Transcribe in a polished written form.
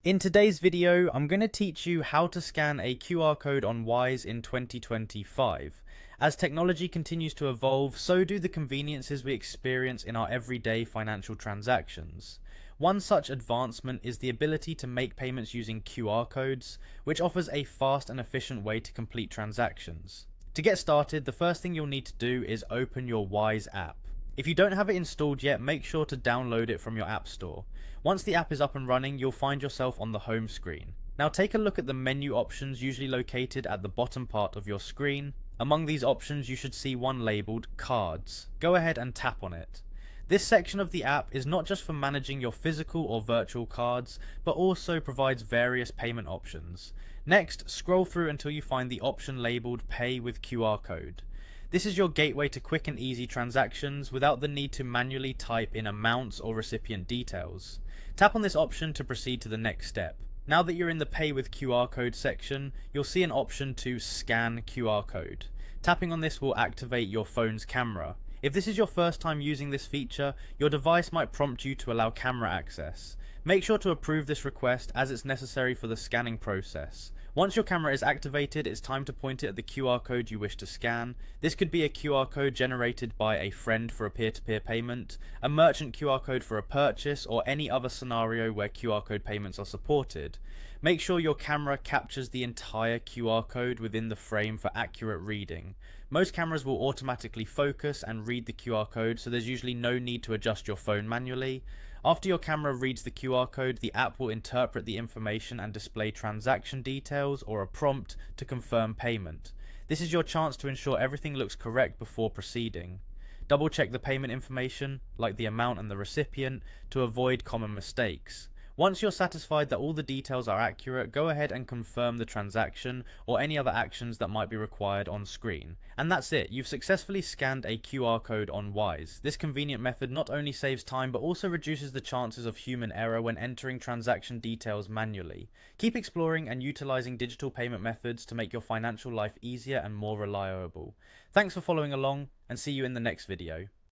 In today's video, I'm going to teach you how to scan a QR code on Wise in 2025. As technology continues to evolve, so do the conveniences we experience in our everyday financial transactions. One such advancement is the ability to make payments using QR codes, which offers a fast and efficient way to complete transactions. To get started, the first thing you'll need to do is open your Wise app. If you don't have it installed yet, make sure to download it from your app store. Once the app is up and running, you'll find yourself on the home screen. Now take a look at the menu options usually located at the bottom part of your screen. Among these options, you should see one labelled Cards. Go ahead and tap on it. This section of the app is not just for managing your physical or virtual cards, but also provides various payment options. Next, scroll through until you find the option labelled Pay with QR Code. This is your gateway to quick and easy transactions without the need to manually type in amounts or recipient details. Tap on this option to proceed to the next step. Now that you're in the Pay with QR Code section, you'll see an option to Scan QR Code. Tapping on this will activate your phone's camera. If this is your first time using this feature, your device might prompt you to allow camera access. Make sure to approve this request as it's necessary for the scanning process. Once your camera is activated, it's time to point it at the QR code you wish to scan. This could be a QR code generated by a friend for a peer-to-peer payment, a merchant QR code for a purchase, or any other scenario where QR code payments are supported. Make sure your camera captures the entire QR code within the frame for accurate reading. Most cameras will automatically focus and read the QR code, so there's usually no need to adjust your phone manually. After your camera reads the QR code, the app will interpret the information and display transaction details or a prompt to confirm payment. This is your chance to ensure everything looks correct before proceeding. Double check the payment information, like the amount and the recipient, to avoid common mistakes. Once you're satisfied that all the details are accurate, go ahead and confirm the transaction or any other actions that might be required on screen. And that's it, you've successfully scanned a QR code on Wise. This convenient method not only saves time but also reduces the chances of human error when entering transaction details manually. Keep exploring and utilizing digital payment methods to make your financial life easier and more reliable. Thanks for following along, and see you in the next video.